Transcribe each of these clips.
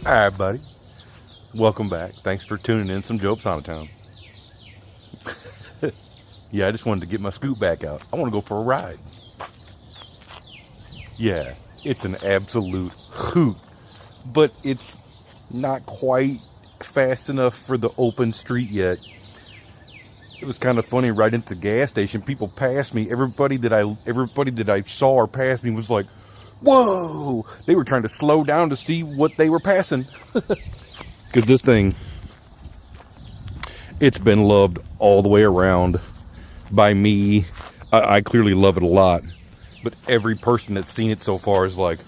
All right, buddy. Welcome back. Thanks for tuning in. Some Jobe's out of town. Yeah, I just wanted to get my scoot back out. I want to go for a ride. Yeah, it's an absolute hoot, but it's not quite fast enough for the open street yet. It was kind of funny right into the gas station. People passed me. Everybody that I saw or passed me was like, whoa! They were trying to slow down to see what they were passing. Because this thing, it's been loved all the way around by me. I clearly love it a lot. But every person that's seen it so far is like,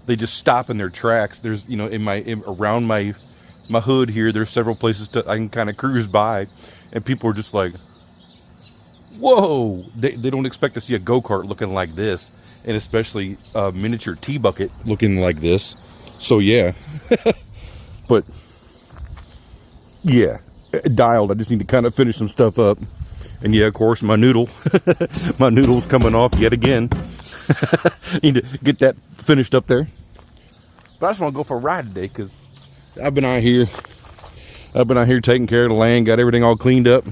they just stop in their tracks. There's, you know, around my hood here, there's several places I can kind of cruise by, and people are just like, whoa! They don't expect to see a go-kart looking like this, and especially a miniature tea bucket looking like this. So yeah, but yeah, dialed. I just need to kind of finish some stuff up, and yeah, of course, my noodle's coming off yet again. Need to get that finished up there. But I just want to go for a ride today because I've been out here taking care of the land, got everything all cleaned up.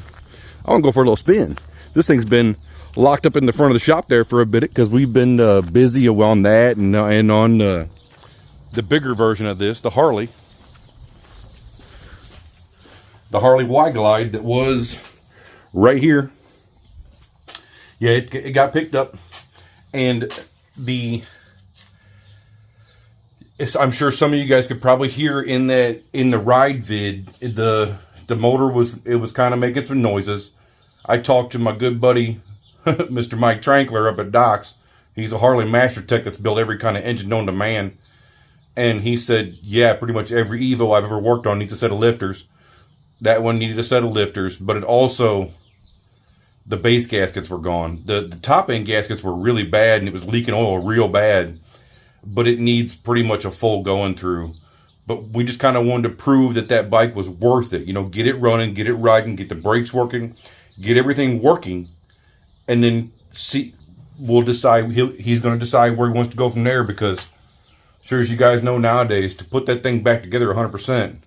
I want to go for a little spin. This thing's been locked up in the front of the shop there for a bit because we've been busy on that and on the bigger version of this, the Harley Y-Glide that was right here. Yeah, it got picked up, and I'm sure some of you guys could probably hear in the ride vid, the motor was kind of making some noises. I talked to my good buddy, Mr. Mike Trankler up at Doc's. He's a Harley master tech that's built every kind of engine known to man. And he said, yeah, pretty much every Evo I've ever worked on needs a set of lifters. That one needed a set of lifters, but it also, the base gaskets were gone. The top end gaskets were really bad, and it was leaking oil real bad. But it needs pretty much a full going through. But we just kind of wanted to prove that bike was worth it. You know, get it running, get it riding, get the brakes working, get everything working, and then we'll decide. He's going to decide where he wants to go from there, because, sure as you guys know nowadays, to put that thing back together 100%,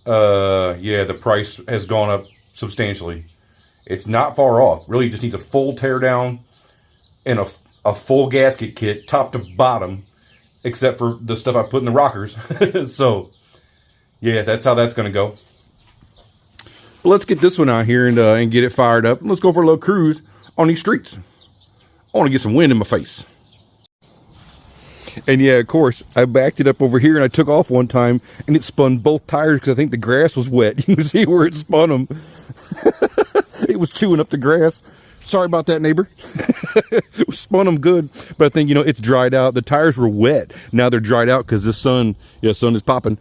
yeah, the price has gone up substantially. It's not far off. Really just needs a full tear down and a full gasket kit, top to bottom, except for the stuff I put in the rockers. So, yeah, that's how that's going to go. But let's get this one out here and get it fired up. Let's go for a little cruise on these streets. I want to get some wind in my face. And yeah, of course, I backed it up over here, and I took off one time, and it spun both tires because I think the grass was wet. You can see where it spun them. It was chewing up the grass. Sorry about that, neighbor. It spun them good, but I think, you know, it's dried out. The tires were wet. Now they're dried out because the sun is popping.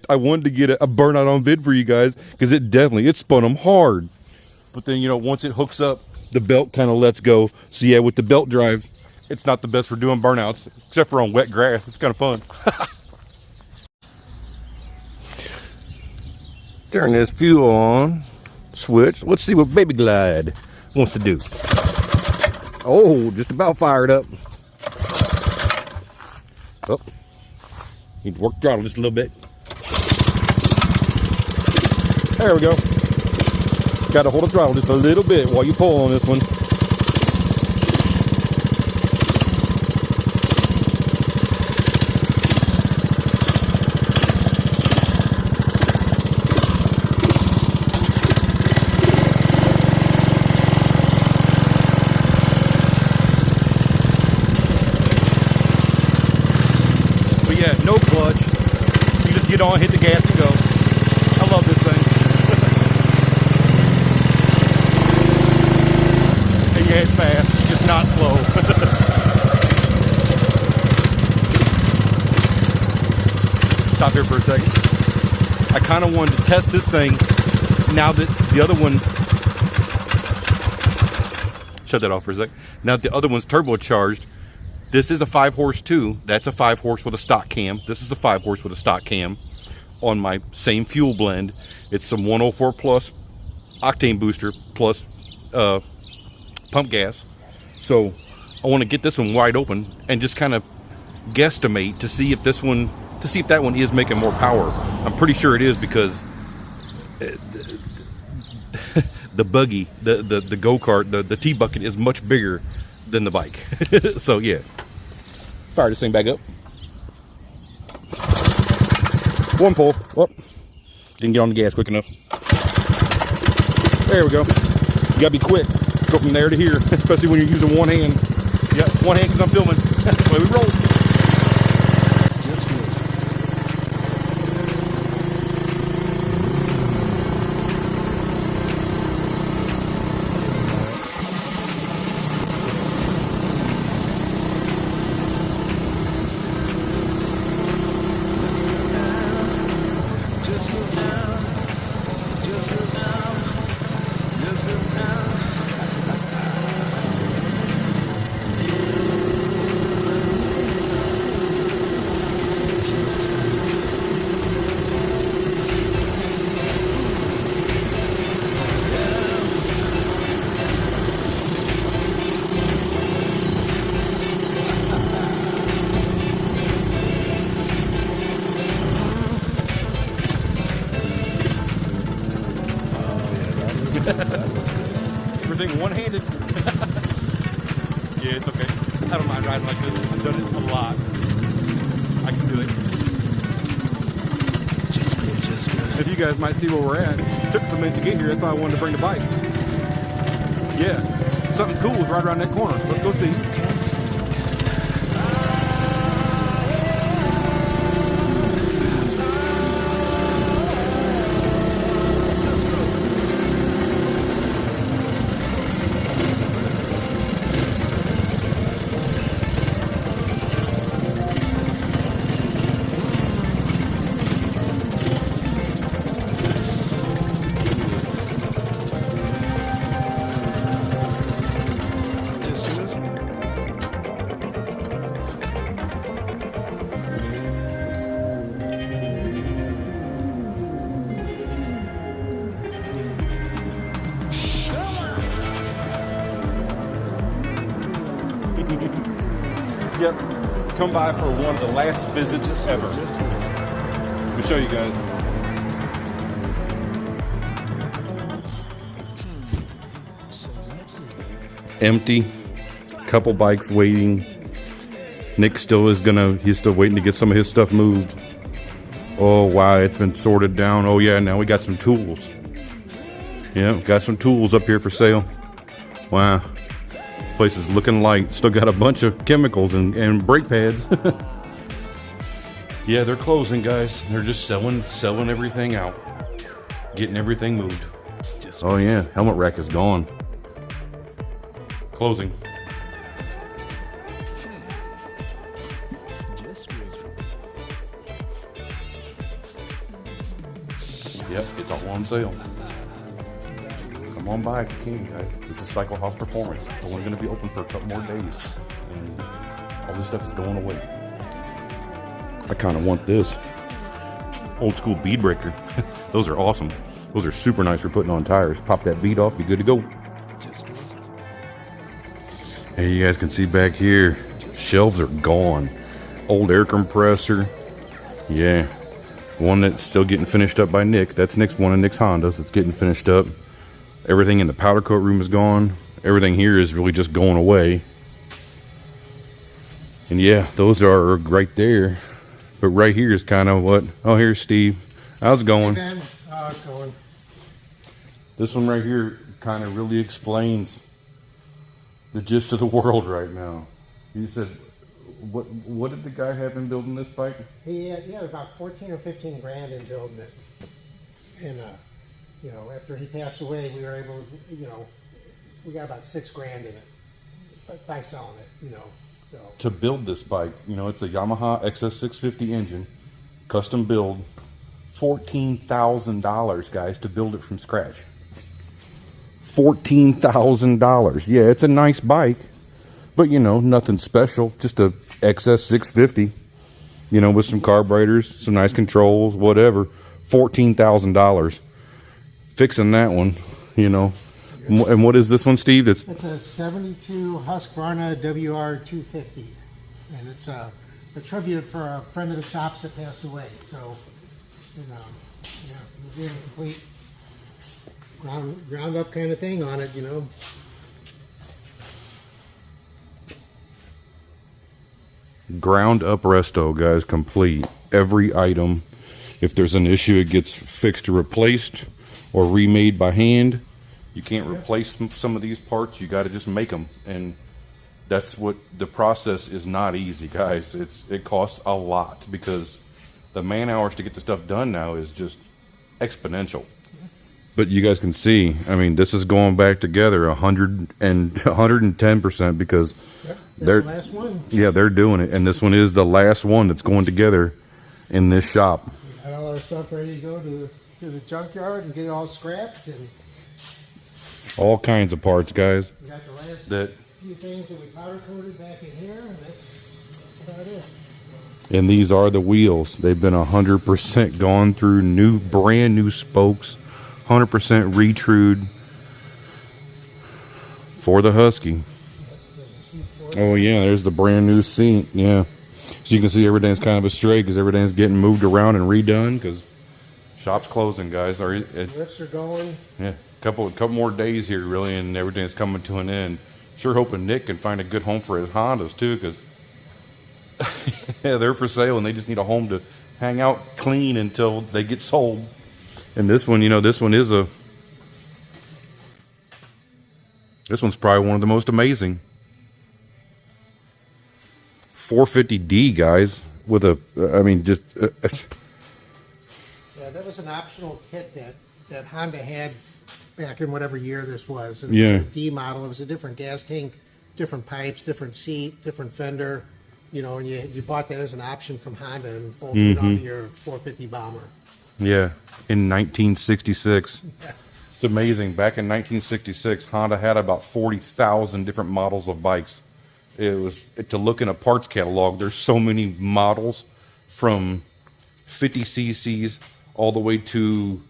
I wanted to get a burnout on vid for you guys because it spun them hard. But then, you know, once it hooks up, the belt kind of lets go. So yeah, with the belt drive, it's not the best for doing burnouts, except for on wet grass. It's kind of fun. Turn this fuel on. Switch. Let's see what Baby Glide wants to do. Oh, just about fired up. Oh, need to work the throttle just a little bit. There we go. Got to hold the throttle just a little bit while you pull on this one. Yeah, no clutch. You just get on, hit the gas, and go. I love this thing. And yeah, it's fast. It's not slow. Stop here for a second. I kind of wanted to test this thing now that the other one... Shut that off for a sec. Now that the other one's turbocharged, this is a 5-horse too. That's a 5-horse with a stock cam. This is a 5-horse with a stock cam on my same fuel blend. It's some 104 plus octane booster plus pump gas. So I want to get this one wide open and just kind of guesstimate to see if that one is making more power. I'm pretty sure it is, because the buggy, the go-kart, the T-bucket is much bigger than the bike. So yeah, fire this thing back up. One pull. Oh, didn't get on the gas quick enough. There we go. You gotta be quick. Go from there to here, especially when you're using one hand. Yeah, one hand because I'm filming. That's the way we roll. Just good. Everything one-handed. Yeah, it's okay. I don't mind riding like this. I've done it a lot. I can do it. Just good. If you guys might see where we're at, it took some minutes to get here. That's why I wanted to bring the bike. Yeah, something cool is right around that corner. Let's go see. Yep, come by for one of the last visits ever. Let me show you guys. Empty, couple bikes waiting. Nick still is he's still waiting to get some of his stuff moved. Oh wow, it's been sorted down. Oh yeah, now we got some tools. Yeah, got some tools up here for sale. Wow. This place is looking light. Still got a bunch of chemicals and brake pads. Yeah, they're closing, guys. They're just selling everything out. Getting everything moved. Oh yeah, helmet rack is gone. Closing. Yep, it's all on sale. Come on by if you can, guys. This is Cycle House Performance. It's only going to be open for a couple more days. And all this stuff is going away. I kind of want this. Old school bead breaker. Those are awesome. Those are super nice for putting on tires. Pop that bead off, be good to go. Hey, you guys can see back here, shelves are gone. Old air compressor. Yeah. One that's still getting finished up by Nick. That's one of Nick's Hondas that's getting finished up. Everything in the powder coat room is gone. Everything here is really just going away. And yeah, those are right there. But right here is kind of what... Oh, here's Steve. How's it going? Hey, man. How's it going? This one right here kind of really explains the gist of the world right now. You said, what did the guy have in building this bike? He had about 14 or 15 grand in building it. And, you know, after he passed away, we were able to, you know, we got about 6 grand in it by selling it, you know. So to build this bike, you know, it's a Yamaha XS650 engine, custom build, $14,000, guys, to build it from scratch. $14,000. Yeah, it's a nice bike, but you know, nothing special. Just a XS650, you know, with some carburetors, some nice controls, whatever. $14,000. Fixing that one, you know. And what is this one, Steve? It's a 72 Husqvarna WR250, and it's a a tribute for a friend of the shops that passed away. So, you know, yeah, we're doing a complete ground up kind of thing on it, you know. Ground up resto, guys, complete. Every item. If there's an issue, it gets fixed or replaced or remade by hand. You can't replace some of these parts. You got to just make them. And that's what the process is. Not easy, guys. It costs a lot because the man hours to get the stuff done now is just exponential. But you guys can see, I mean, this is going back together 110% because they're the last one. Yeah, they're doing it, and this one is the last one that's going together in this shop. We got all our stuff ready to go to the junkyard and get it all scrapped, and all kinds of parts, guys. we got the last few things that we powder coated back in here, and that's about it. And these are the wheels. They've been 100% gone through brand new spokes, 100% retrued for the Husky. Oh yeah, there's the brand new seat. Yeah, so you can see everything's kind of astray because everything's getting moved around and redone because shop's closing, guys. Lifts are going. Yeah, couple more days here really, and everything's coming to an end. Sure hoping Nick can find a good home for his Hondas too, because yeah, they're for sale and they just need a home to hang out clean until they get sold. And this one, you know, this one's probably one of the most amazing. 450D, guys, with a, I mean, just yeah, that was an optional kit that Honda had back in whatever year this was. And yeah, it was a D model. It was a different gas tank, different pipes, different seat, different fender. You know, and you bought that as an option from Honda and bolted it onto your 450 Bomber. Yeah, in 1966. Yeah. It's amazing. Back in 1966, Honda had about 40,000 different models of bikes. It was, to look in a parts catalog, there's so many models from 50 cc's all the way to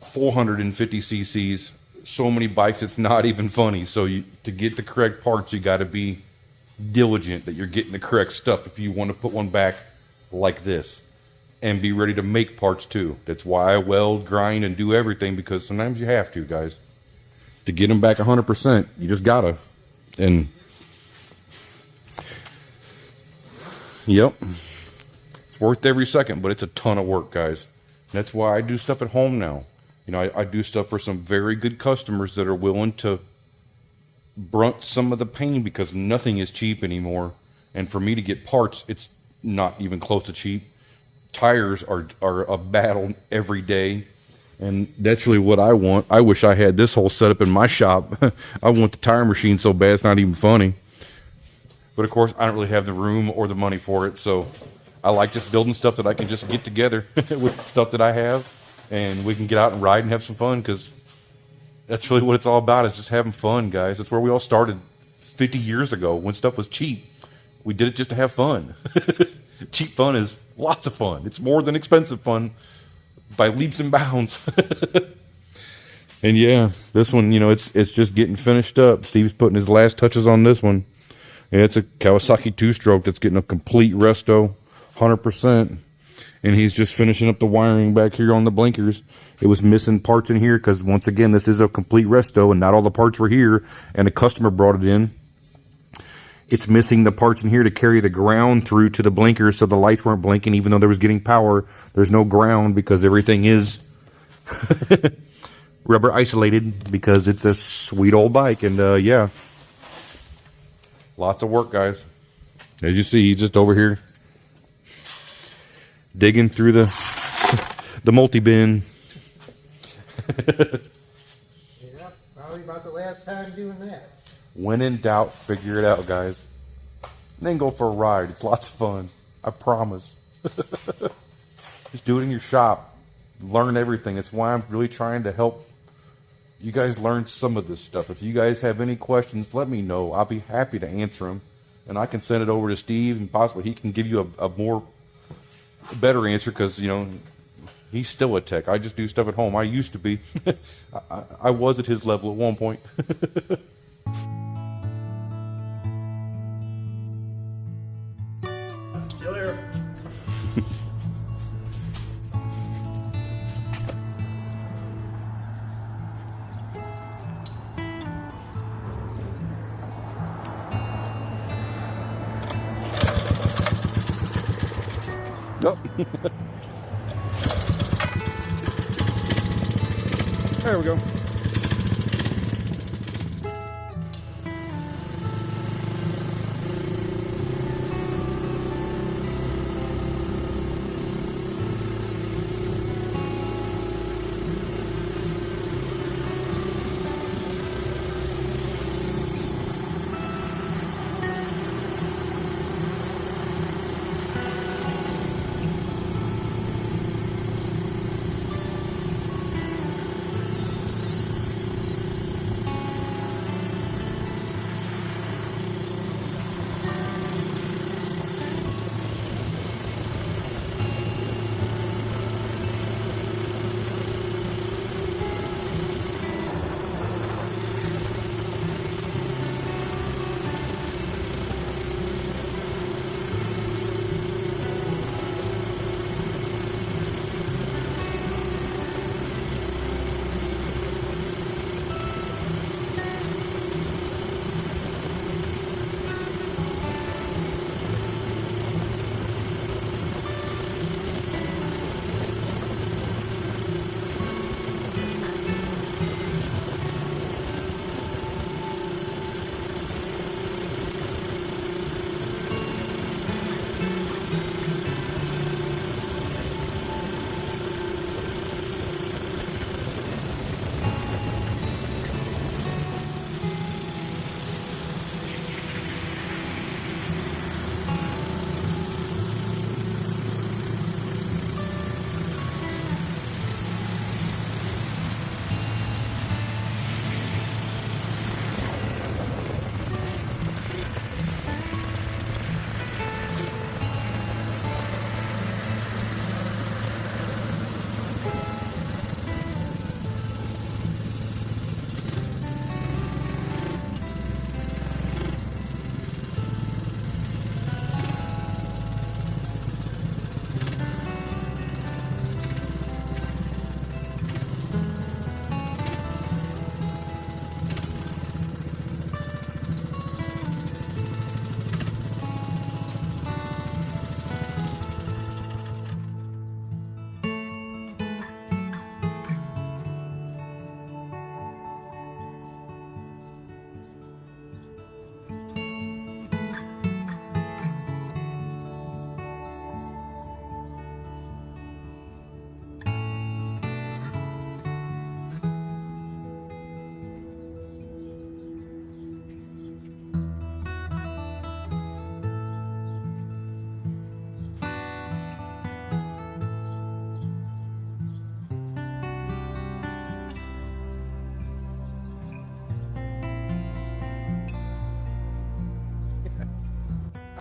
450 cc's. So many bikes, it's not even funny. So to get the correct parts, you got to be diligent that you're getting the correct stuff if you want to put one back like this. And be ready to make parts too. That's why I weld, grind, and do everything, because sometimes you have to, guys. To get them back 100%, you just gotta. And yep, it's worth every second, but it's a ton of work, guys. And that's why I do stuff at home now. You know, I do stuff for some very good customers that are willing to brunt some of the pain, because nothing is cheap anymore. And for me to get parts, it's not even close to cheap. Tires are a battle every day, and that's really what I want. I wish I had this whole setup in my shop. I want the tire machine so bad it's not even funny. But of course, I don't really have the room or the money for it, so I like just building stuff that I can just get together with stuff that I have, and we can get out and ride and have some fun, because that's really what it's all about, is just having fun, guys. That's where we all started 50 years ago when stuff was cheap. We did it just to have fun. Cheap fun is lots of fun. It's more than expensive fun by leaps and bounds. And yeah, this one, you know, it's just getting finished up. Steve's putting his last touches on this one. Yeah, it's a Kawasaki 2-stroke that's getting a complete resto, 100%. And he's just finishing up the wiring back here on the blinkers. It was missing parts in here because, once again, this is a complete resto and not all the parts were here, and the customer brought it in. It's missing the parts in here to carry the ground through to the blinkers, so the lights weren't blinking even though there was getting power. There's no ground because everything is rubber isolated, because it's a sweet old bike. And yeah, lots of work, guys. As you see, he's just over here digging through the multi-bin. Yeah, probably about the last time doing that. When in doubt, figure it out, guys. And then go for a ride. It's lots of fun. I promise. Just do it in your shop. Learn everything. That's why I'm really trying to help you guys learn some of this stuff. If you guys have any questions, let me know. I'll be happy to answer them. And I can send it over to Steve, and possibly he can give you a better answer, because, you know, he's still a tech. I just do stuff at home. I used to be. I was at his level at one point. Oh. There we go.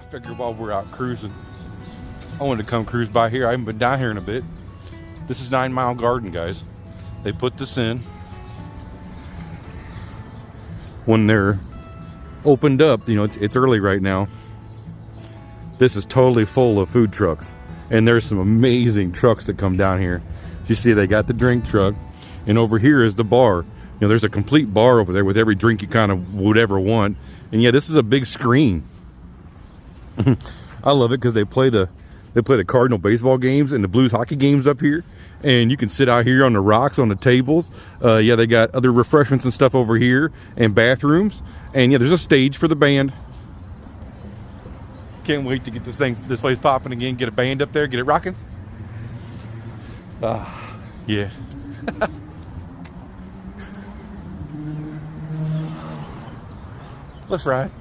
Figured while we're out cruising, I wanted to come cruise by here. I haven't been down here in a bit. This is 9 Mile Garden, guys. They put this in when they're opened up. You know, it's early right now. This is totally full of food trucks, and there's some amazing trucks that come down here. You see, they got the drink truck, and over here is the bar. You know, there's a complete bar over there with every drink you kind of would ever want. And yeah, this is a big screen. I love it because they play the Cardinal baseball games and the Blues hockey games up here, and you can sit out here on the rocks on the tables. Yeah, they got other refreshments and stuff over here, and bathrooms, and yeah, there's a stage for the band. Can't wait to get this place popping again. Get a band up there, get it rocking. Yeah. Let's ride.